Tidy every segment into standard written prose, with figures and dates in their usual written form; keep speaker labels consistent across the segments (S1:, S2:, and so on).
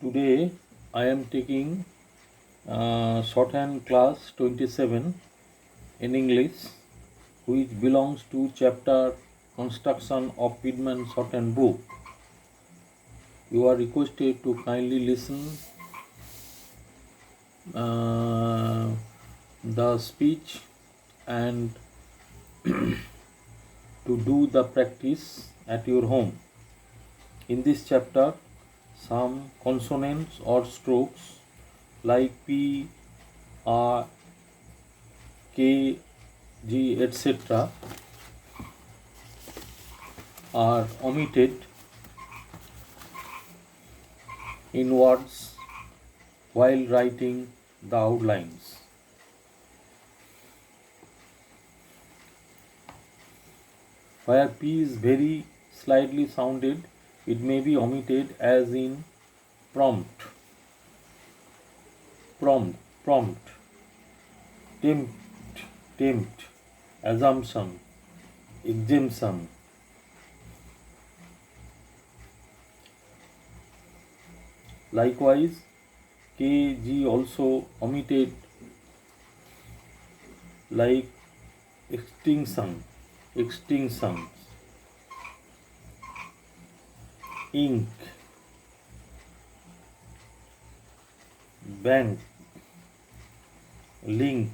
S1: Today I am taking Shorthand class 27 in English, which belongs to chapter Construction of Piedmont Shorthand book. You are requested to kindly listen the speech and to do the practice at your home. In this chapter, some consonants or strokes like P, R, K, G, etc. are omitted in words while writing the outlines. Where P is very slightly sounded, it may be omitted, as in prompt, tempt, assumption, exemption. Likewise, KG also omitted, like extinctions, ink, bank, link.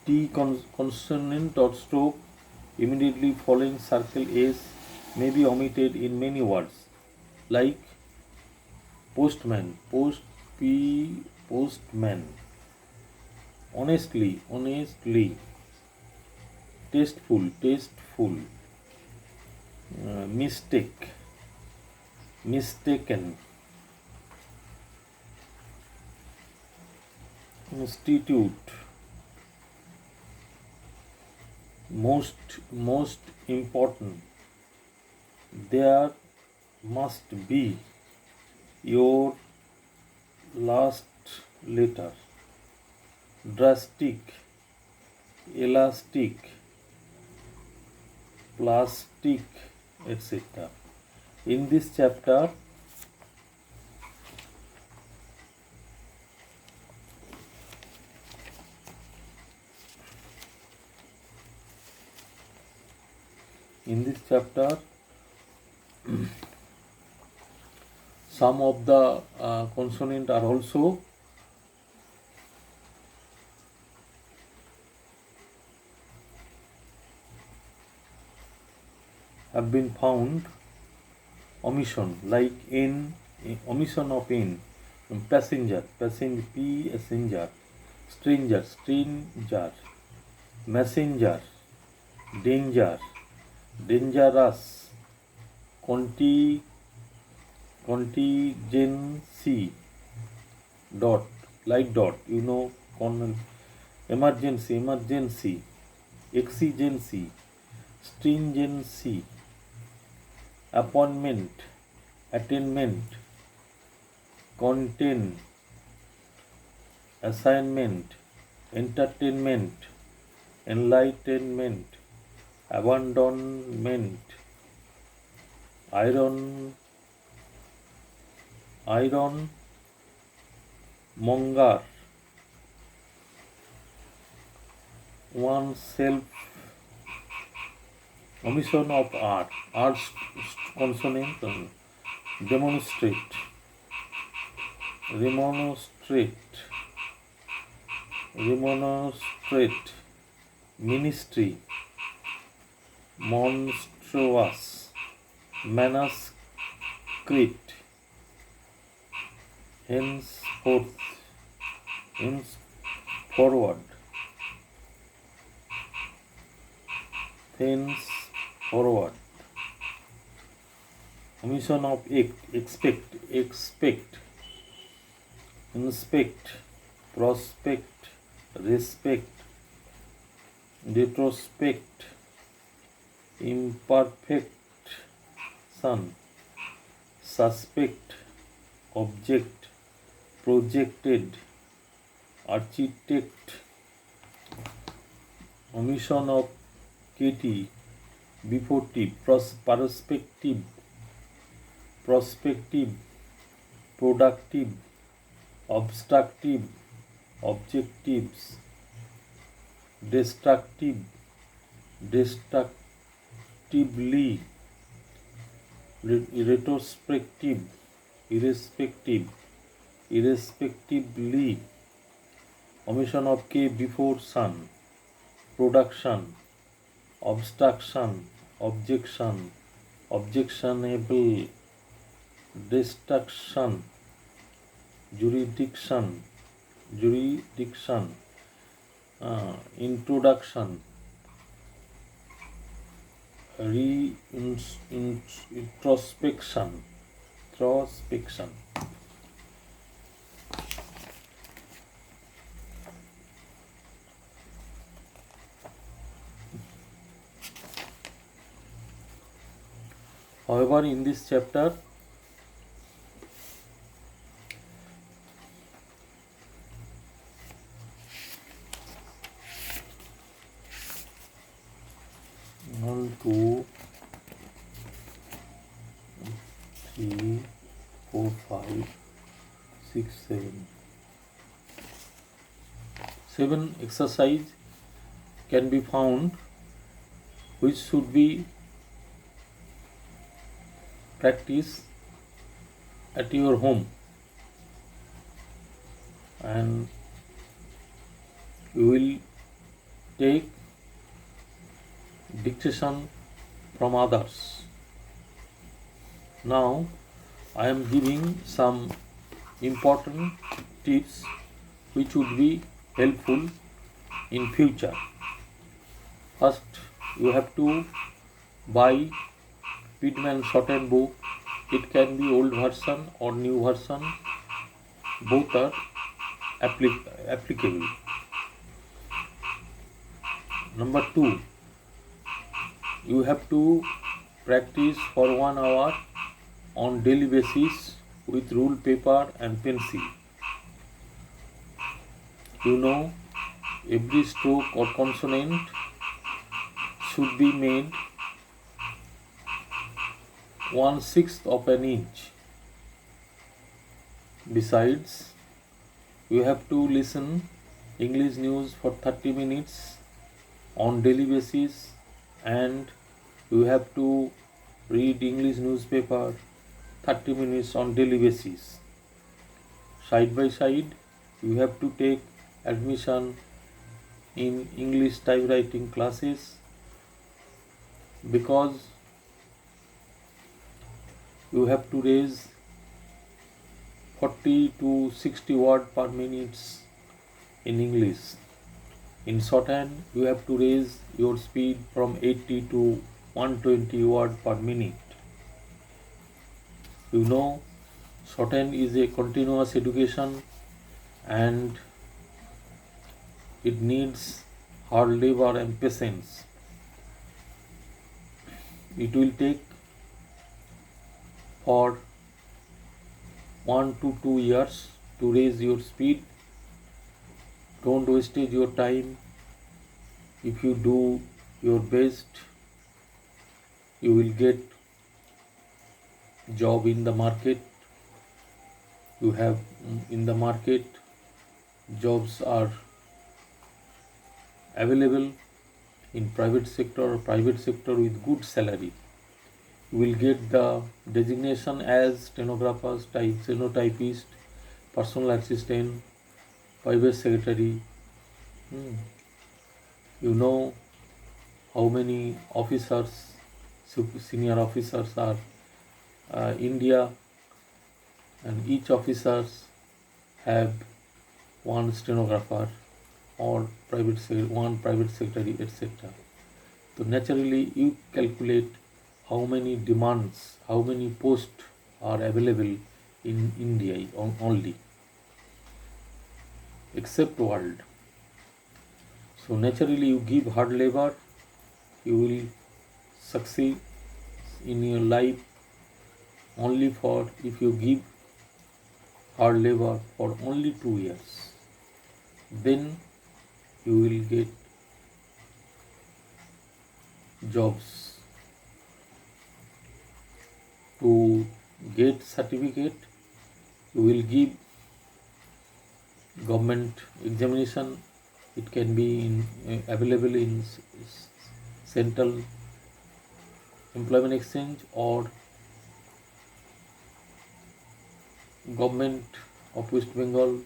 S1: T consonant or stroke immediately following circle S may be omitted in many words, like postman, postman, honestly, tasteful, mistake, mistaken, institute, most important, there must be, your last letter, drastic, elastic, plastic, etc. In this chapter, some of the consonants are also have been found omission, like omission of N, passenger, passenger, stranger, messenger, danger, dangerous, contingency, dot, emergency, exigency, stringency, appointment, attainment, content, assignment, entertainment, enlightenment, abandonment, iron monger, oneself, omission of art consonant, demonstrate, ministry, monstrous, manuscript, henceforward, omission of expect, inspect, prospect, respect, retrospect, imperfection, suspect, object, projected, architect, omission of Katie, before tip, perspective, prospective, productive, obstructive, objectives, destructive, destructively, retrospective, irrespective, irrespectively, omission of K before sun, production, obstruction, objection, objectionable, destruction, jurisdiction, jurisdiction, introduction, introspection, introspection. However, in this chapter, one, two, three, 4, 5, 6, 7. 7 exercise can be found which should be practiced at your home, and you will take dictation from others. Now I am giving some important tips which would be helpful in future. First, you have to buy Pitman Shorthand book. It can be old version or new version. Both are applicable. Number 2, you have to practice for 1 hour on daily basis with rule paper and pencil. You know, every stroke or consonant should be made 1/6 of an inch. Besides, you have to listen English news for 30 minutes on daily basis, and you have to read English newspaper 30 minutes on daily basis. Side by side, you have to take admission in English typewriting classes, because you have to raise 40 to 60 word per minute in English. In shorthand, you have to raise your speed from 80 to 120 word per minute. You know, shorthand is a continuous education, and it needs hard labor and patience. It will take for 1 to 2 years to raise your speed. Don't waste your time. If you do your best, you will get job in the market. You have in the market, jobs are available in private sector with good salary. You will get the designation as stenographers, stenotypist, personal assistant, private secretary. You know how many officers, senior officers are India, and each officers have one stenographer or one private secretary, etc. So naturally, you calculate how many demands, how many posts are available in India only, except world. So naturally, you give hard labor, you will succeed in your life only for if you give hard labor for only 2 years. Then you will get jobs To get certificate, you will give government examination. It can be available in Central Employment Exchange or Government of West Bengal.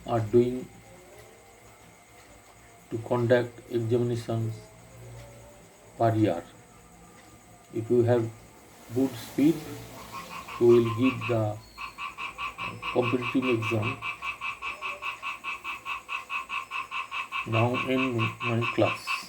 S1: Are doing to conduct examinations per year. If you have good speed, you will give the competitive exam. Now in my class.